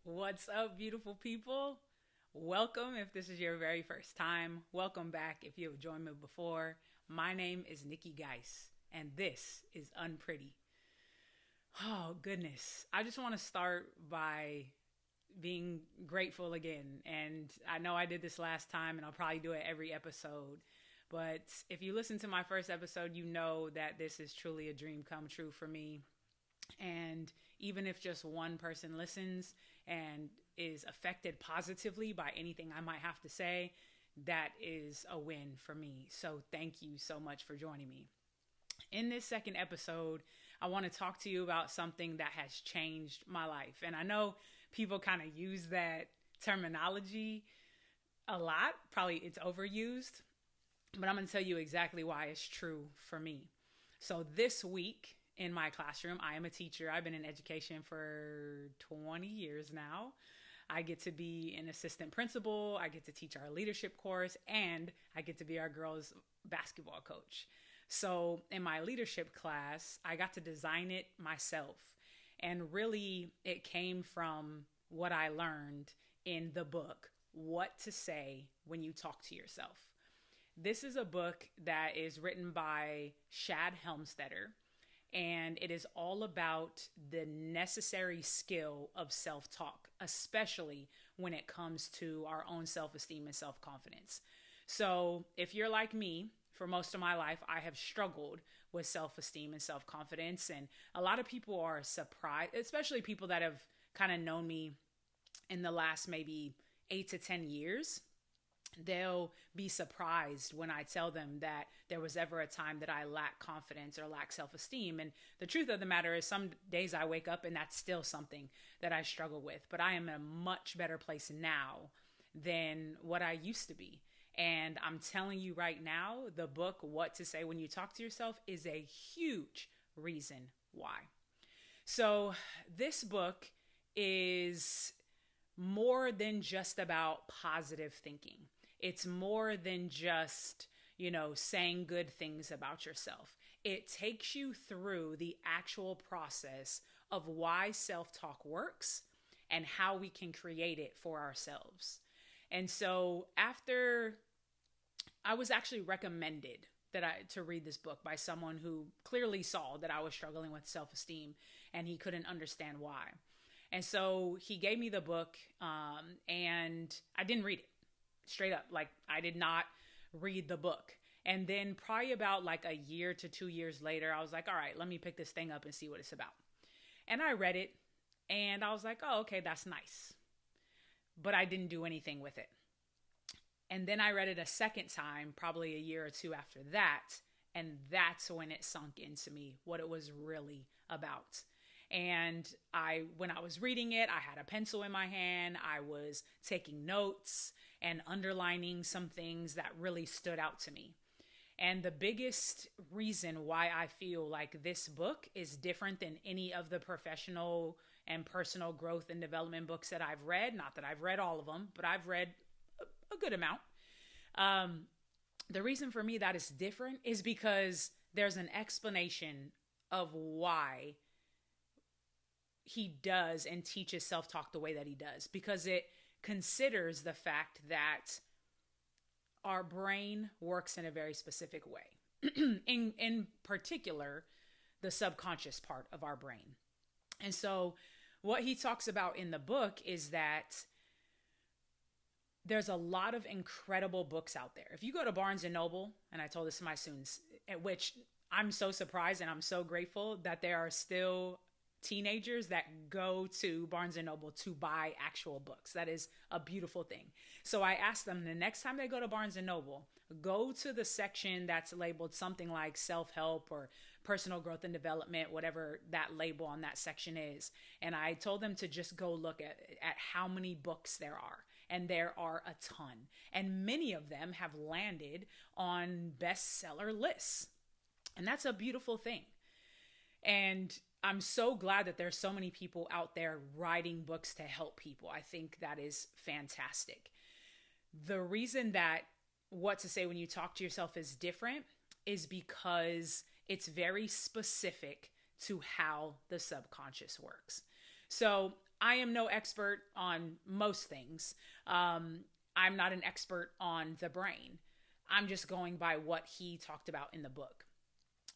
What's up, beautiful people? Welcome if this is your very first time. Welcome back if you have joined me before. My name is Nikki Geis, and this is Unpretty. Oh, goodness. I just want to start by being grateful again. And I know I did this last time, and I'll probably do it every episode. But if you listen to my first episode, you know that this is truly a dream come true for me. And even if just one person listens and is affected positively by anything I might have to say, that is a win for me. So thank you so much for joining me. In this second episode, I want to talk to you about something that has changed my life. And I know people kind of use that terminology a lot. Probably it's overused, but I'm going to tell you exactly why it's true for me. So this week, in my classroom, I am a teacher. I've been in education for 20 years now. I get to be an assistant principal. I get to teach our leadership course, and I get to be our girls basketball coach. So in my leadership class, I got to design it myself. And really, it came from what I learned in the book, What to Say When You Talk to Yourself. This is a book that is written by Shad Helmstetter. And it is all about the necessary skill of self-talk, especially when it comes to our own self-esteem and self-confidence. So if you're like me, for most of my life, I have struggled with self-esteem and self-confidence. And a lot of people are surprised, especially people that have kind of known me in the last maybe 8 to 10 years. They'll be surprised when I tell them that there was ever a time that I lacked confidence or lacked self-esteem. And the truth of the matter is some days I wake up and that's still something that I struggle with. But I am in a much better place now than what I used to be. And I'm telling you right now, the book, What to Say When You Talk to Yourself, is a huge reason why. So this book is more than just about positive thinking. It's more than just, saying good things about yourself. It takes you through the actual process of why self-talk works and how we can create it for ourselves. And so after I was actually recommended to read this book by someone who clearly saw that I was struggling with self-esteem and he couldn't understand why. And so he gave me the book and I didn't read it. Straight up, I did not read the book. And then probably about a year to 2 years later, I was like, all right, let me pick this thing up and see what it's about. And I read it and I was like, oh, okay, that's nice. But I didn't do anything with it. And then I read it a second time, probably a year or two after that. And that's when it sunk into me what it was really about. And when I was reading it, I had a pencil in my hand. I was taking notes and underlining some things that really stood out to me. And the biggest reason why I feel like this book is different than any of the professional and personal growth and development books that I've read, not that I've read all of them, but I've read a good amount. The reason for me that is different is because there's an explanation of why he does and teaches self-talk the way that he does, because it considers the fact that our brain works in a very specific way. in particular, the subconscious part of our brain. And so what he talks about in the book is that there's a lot of incredible books out there. If you go to Barnes and Noble, and I told this to my students, at which I'm so surprised and I'm so grateful that there are still teenagers that go to Barnes and Noble to buy actual books. That is a beautiful thing. So I asked them the next time they go to Barnes and Noble, go to the section that's labeled something like self-help or personal growth and development, whatever that label on that section is. And I told them to just go look at how many books there are. And there are a ton. And many of them have landed on bestseller lists. And that's a beautiful thing. And I'm so glad that there's so many people out there writing books to help people. I think that is fantastic. The reason that What to Say When You Talk to Yourself is different is because It's very specific to how the subconscious works. So I am no expert on most things. I'm not an expert on the brain. I'm just going by what he talked about in the book.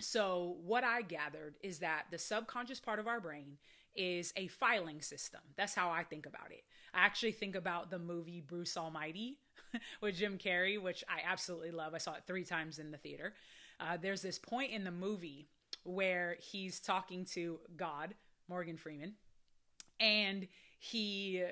So what I gathered is that the subconscious part of our brain is a filing system. That's how I think about it. I actually think about the movie Bruce Almighty with Jim Carrey, which I absolutely love. I saw it 3 times in the theater. There's this point in the movie where he's talking to God, Morgan Freeman, and he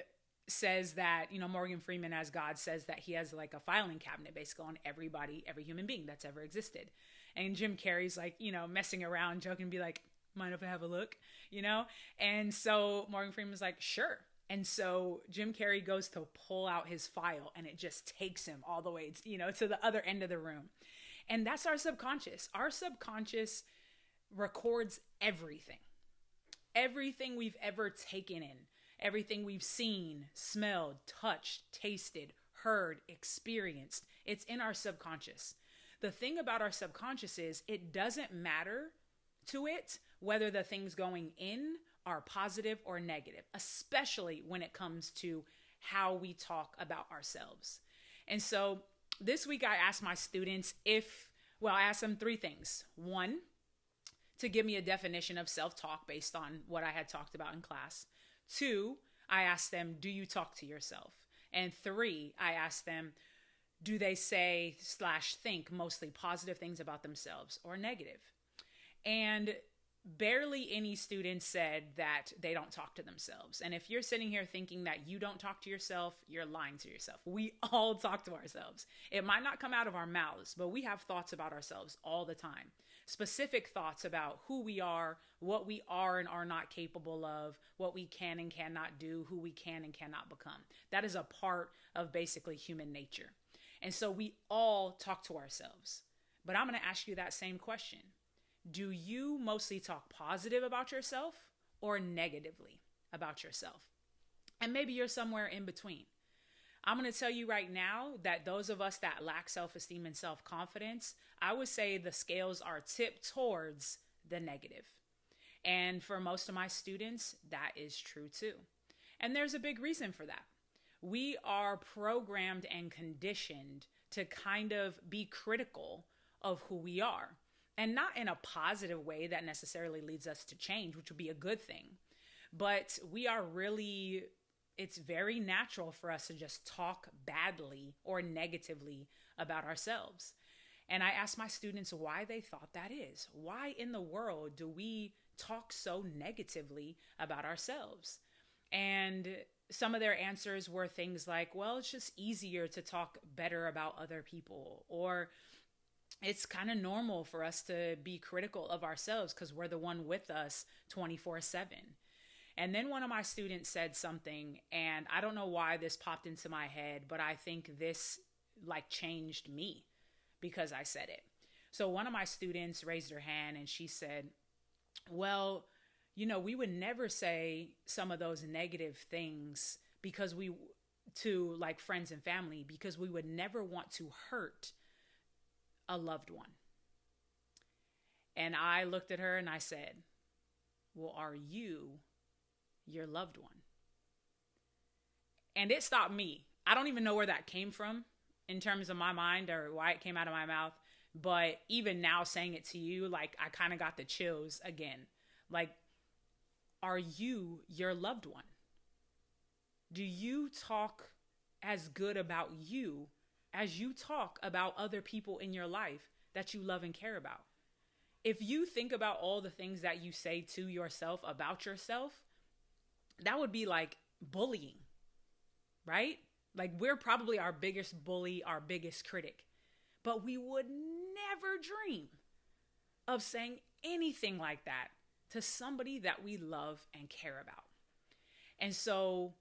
says that, Morgan Freeman as God says that he has like a filing cabinet basically on everybody, every human being that's ever existed. And Jim Carrey's like, messing around, joking, be like, mind if I have a look, And so Morgan Freeman's like, sure. And so Jim Carrey goes to pull out his file and it just takes him all the way, to the other end of the room. And that's our subconscious. Our subconscious records everything. Everything we've ever taken in, everything we've seen, smelled, touched, tasted, heard, experienced, it's in our subconscious. The thing about our subconscious is it doesn't matter to it whether the things going in are positive or negative, especially when it comes to how we talk about ourselves. And so this week I asked my students I asked them 3 things. 1, to give me a definition of self-talk based on what I had talked about in class. 2, I asked them, do you talk to yourself? And 3, I asked them, do they say / think mostly positive things about themselves or negative? And barely any students said that they don't talk to themselves. And if you're sitting here thinking that you don't talk to yourself, you're lying to yourself. We all talk to ourselves. It might not come out of our mouths, but we have thoughts about ourselves all the time. Specific thoughts about who we are, what we are and are not capable of, what we can and cannot do, who we can and cannot become. That is a part of basically human nature. And so we all talk to ourselves. But I'm going to ask you that same question. Do you mostly talk positive about yourself or negatively about yourself? And maybe you're somewhere in between. I'm going to tell you right now that those of us that lack self-esteem and self-confidence, I would say the scales are tipped towards the negative. And for most of my students, that is true too. And there's a big reason for that. We are programmed and conditioned to kind of be critical of who we are. And not in a positive way that necessarily leads us to change, which would be a good thing. But it's very natural for us to just talk badly or negatively about ourselves. And I asked my students why they thought that is. Why in the world do we talk so negatively about ourselves? And some of their answers were things like, well, it's just easier to talk better about other people, or it's kind of normal for us to be critical of ourselves because we're the one with us 24/7. And then one of my students said something, and I don't know why this popped into my head, but I think this changed me because I said it. So one of my students raised her hand and she said, well, we would never say some of those negative things to friends and family because we would never want to hurt a loved one. And I looked at her and I said, well, are you your loved one? And it stopped me. I don't even know where that came from in terms of my mind or why it came out of my mouth. But even now saying it to you, I kind of got the chills again. Are you your loved one? Do you talk as good about you as you talk about other people in your life that you love and care about? If you think about all the things that you say to yourself about yourself, that would be like bullying, right? We're probably our biggest bully, our biggest critic, but we would never dream of saying anything like that to somebody that we love and care about. And so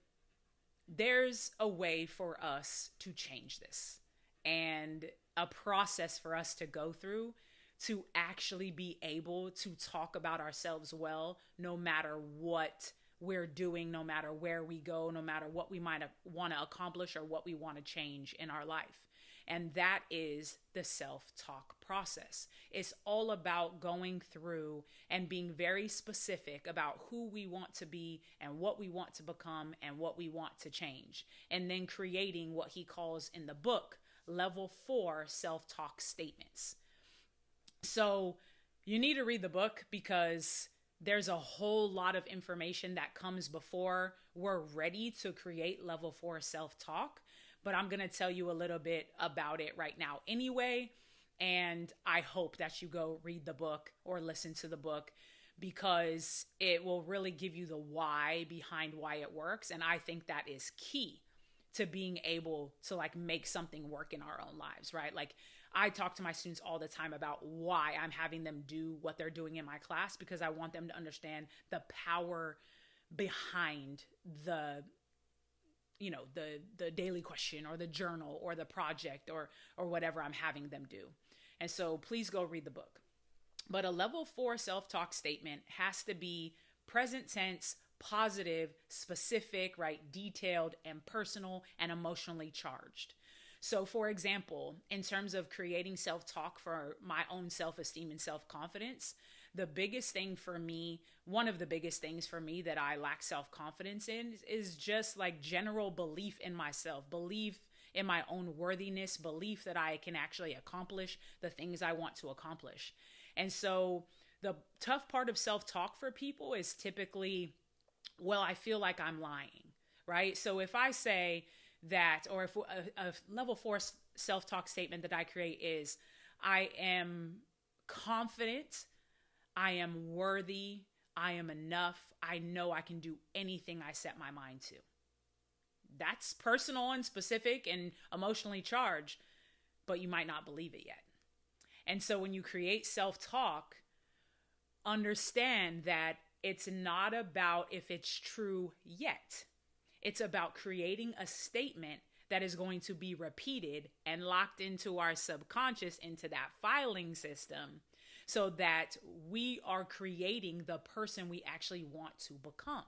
there's a way for us to change this and a process for us to go through to actually be able to talk about ourselves well, no matter what we're doing, no matter where we go, no matter what we might want to accomplish or what we want to change in our life. And that is the self-talk process. It's all about going through and being very specific about who we want to be and what we want to become and what we want to change. And then creating what he calls in the book, level 4 self-talk statements. So you need to read the book because there's a whole lot of information that comes before we're ready to create level 4 self-talk. But I'm going to tell you a little bit about it right now anyway. And I hope that you go read the book or listen to the book because it will really give you the why behind why it works. And I think that is key to being able to like make something work in our own lives, right? Like I talk to my students all the time about why I'm having them do what they're doing in my class, because I want them to understand the power behind the daily question or the journal or the project or whatever I'm having them do. And so please go read the book. But a level 4 self-talk statement has to be present tense, positive, specific, right? Detailed and personal and emotionally charged. So for example, in terms of creating self-talk for my own self-esteem and self-confidence, the biggest thing for me, one of the biggest things for me that I lack self-confidence in is just like general belief in myself, belief in my own worthiness, belief that I can actually accomplish the things I want to accomplish. And so the tough part of self-talk for people is typically, well, I feel like I'm lying, right? So if I say that, or if a level 4 self-talk statement that I create is, I am confident, I am worthy, I am enough, I know I can do anything I set my mind to. That's personal and specific and emotionally charged, but you might not believe it yet. And so when you create self-talk, understand that it's not about if it's true yet. It's about creating a statement that is going to be repeated and locked into our subconscious, into that filing system, so that we are creating the person we actually want to become.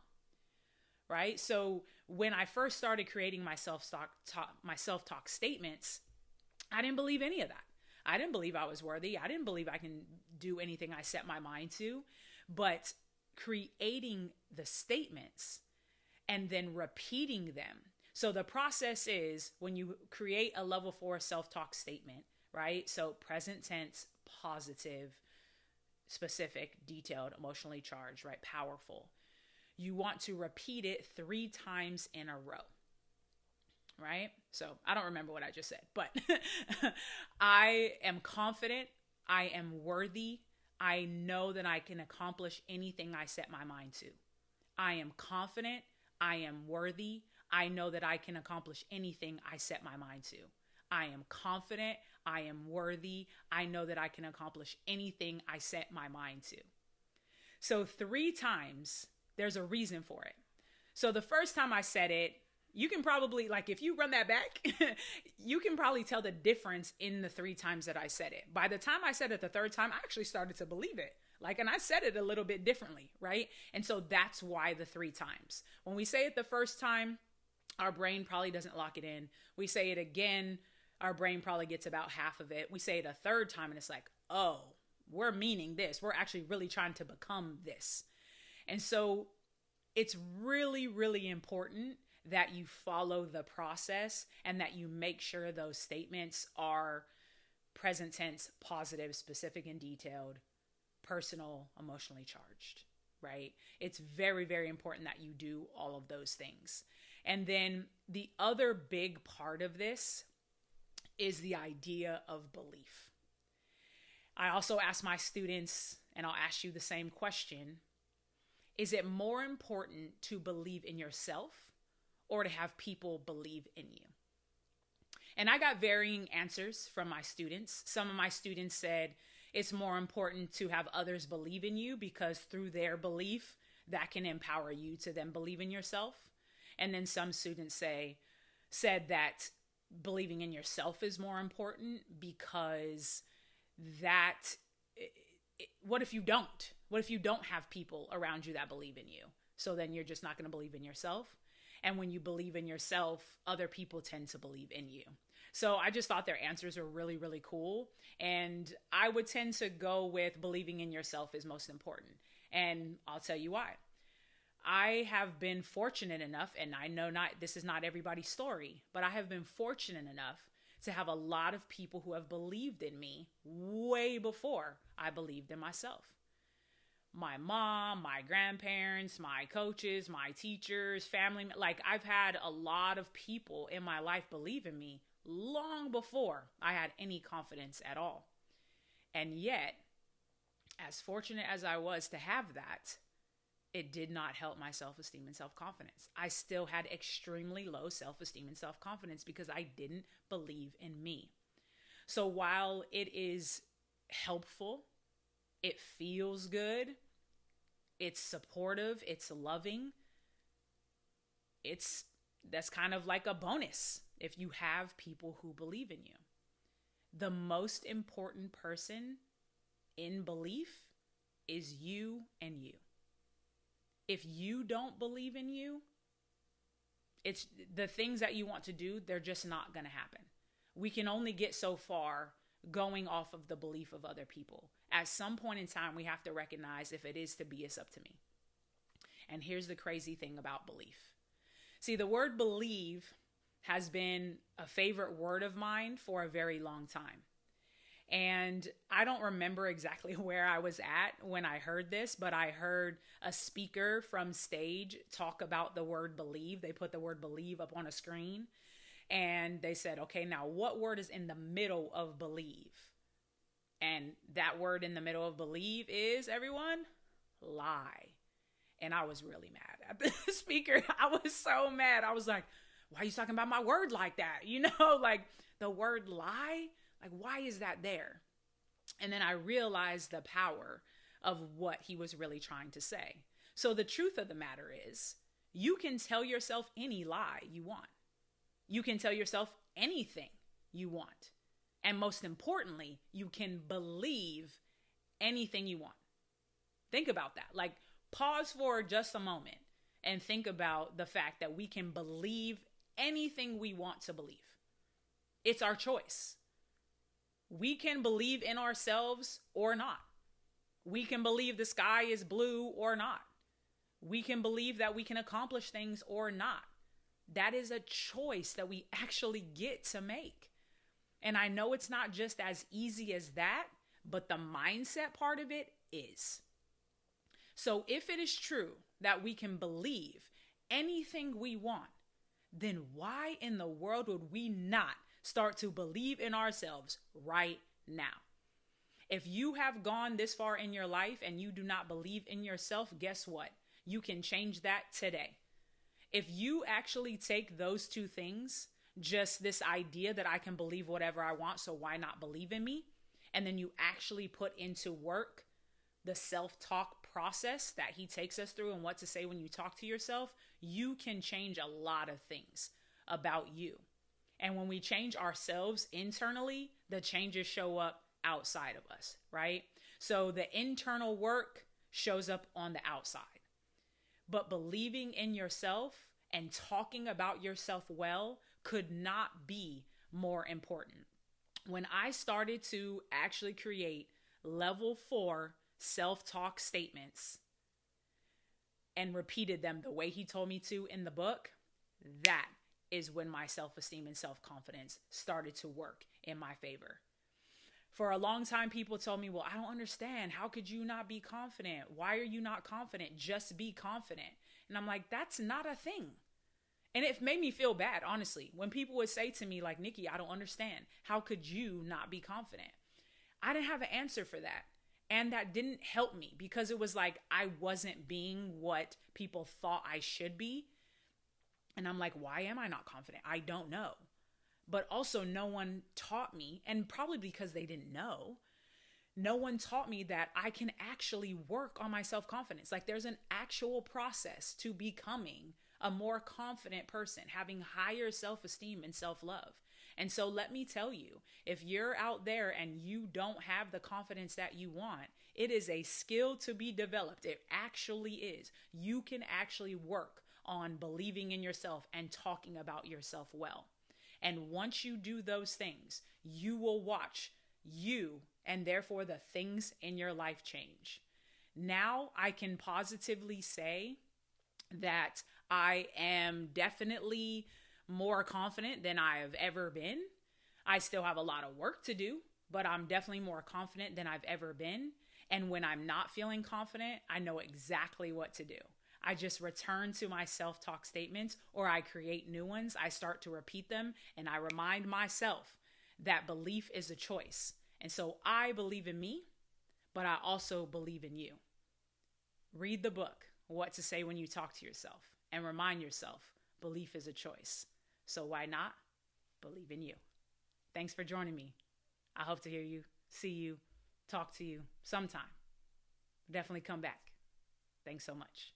Right? So when I first started creating my self-talk statements, I didn't believe any of that. I didn't believe I was worthy. I didn't believe I can do anything I set my mind to. But creating the statements and then repeating them. So the process is when you create a level 4 self-talk statement, right? So present tense, positive, specific, detailed, emotionally charged, right? Powerful. You want to repeat it 3 times in a row, right? So I don't remember what I just said, but I am confident. I am worthy. I know that I can accomplish anything I set my mind to. I am confident. I am worthy. I know that I can accomplish anything I set my mind to. I am confident. I am worthy. I know that I can accomplish anything I set my mind to. So 3 times, there's a reason for it. So the first time I said it, you can probably, like if you run that back, you can probably tell the difference in the 3 times that I said it. By the time I said it the 3rd time, I actually started to believe it. And I said it a little bit differently, right? And so that's why the 3 times. When we say it the first time, our brain probably doesn't lock it in. We say it again, our brain probably gets about half of it. We say it a 3rd time and it's like, oh, we're meaning this. We're actually really trying to become this. And so it's really, really important that you follow the process and that you make sure those statements are present tense, positive, specific, and detailed, personal, emotionally charged, right? It's very, very important that you do all of those things. And then the other big part of this is the idea of belief. I also ask my students, and I'll ask you the same question, is it more important to believe in yourself or to have people believe in you? And I got varying answers from my students. Some of my students said it's more important to have others believe in you because through their belief, that can empower you to then believe in yourself. And then some students said that believing in yourself is more important because what if you don't? What if you don't have people around you that believe in you? So then you're just not going to believe in yourself. And when you believe in yourself, other people tend to believe in you. So I just thought their answers were really, really cool. And I would tend to go with believing in yourself is most important. And I'll tell you why. I have been fortunate enough, and I know this is not everybody's story, but I have been fortunate enough to have a lot of people who have believed in me way before I believed in myself. My mom, my grandparents, my coaches, my teachers, family, like I've had a lot of people in my life believe in me long before I had any confidence at all. And yet, as fortunate as I was to have that, it did not help my self-esteem and self-confidence. I still had extremely low self-esteem and self-confidence because I didn't believe in me. So while it is helpful, it feels good, it's supportive, it's loving, that's kind of like a bonus if you have people who believe in you. The most important person in belief is you and you. If you don't believe in you, it's the things that you want to do, they're just not going to happen. We can only get so far going off of the belief of other people. At some point in time, we have to recognize if it is to be, it's up to me. And here's the crazy thing about belief. See, the word believe has been a favorite word of mine for a very long time. And I don't remember exactly where I was at when I heard this, but I heard a speaker from stage talk about the word believe. They put the word believe up on a screen and they said, okay, now what word is in the middle of believe? And that word in the middle of believe is, everyone, lie. And I was really mad at the speaker. I was so mad. I was like, why are you talking about my word like that? You know, like the word lie. Like, why is that there? And then I realized the power of what he was really trying to say. So the truth of the matter is, you can tell yourself any lie you want. You can tell yourself anything you want. And most importantly, you can believe anything you want. Think about that. Like, pause for just a moment and think about the fact that we can believe anything we want to believe. It's our choice. We can believe in ourselves or not. We can believe the sky is blue or not. We can believe that we can accomplish things or not. That is a choice that we actually get to make. And I know it's not just as easy as that, but the mindset part of it is. So if it is true that we can believe anything we want, then why in the world would we not start to believe in ourselves right now? If you have gone this far in your life and you do not believe in yourself, guess what? You can change that today. If you actually take those two things, just this idea that I can believe whatever I want, so why not believe in me? And then you actually put into work the self-talk process that he takes us through and what to say when you talk to yourself, you can change a lot of things about you. And when we change ourselves internally, the changes show up outside of us, right? So the internal work shows up on the outside. But believing in yourself and talking about yourself well could not be more important. When I started to actually create level 4 self-talk statements and repeated them the way he told me to in the book, that is when my self-esteem and self-confidence started to work in my favor. For a long time, people told me, well, I don't understand. How could you not be confident? Why are you not confident? Just be confident. And I'm like, that's not a thing. And it made me feel bad, honestly, when people would say to me like, Nikki, I don't understand. How could you not be confident? I didn't have an answer for that. And that didn't help me because it was like I wasn't being what people thought I should be. And I'm like, why am I not confident? I don't know. But also no one taught me, and probably because they didn't know, no one taught me that I can actually work on my self-confidence. Like there's an actual process to becoming a more confident person, having higher self-esteem and self-love. And so let me tell you, if you're out there and you don't have the confidence that you want, it is a skill to be developed. It actually is. You can actually work on believing in yourself and talking about yourself well. And once you do those things, you will watch you and therefore the things in your life change. Now I can positively say that I am definitely more confident than I have ever been. I still have a lot of work to do, but I'm definitely more confident than I've ever been. And when I'm not feeling confident, I know exactly what to do. I just return to my self-talk statements, or I create new ones. I start to repeat them, and I remind myself that belief is a choice. And so I believe in me, but I also believe in you. Read the book, What to Say When You Talk to Yourself, and remind yourself, belief is a choice. So why not believe in you? Thanks for joining me. I hope to hear you, see you, talk to you sometime. Definitely come back. Thanks so much.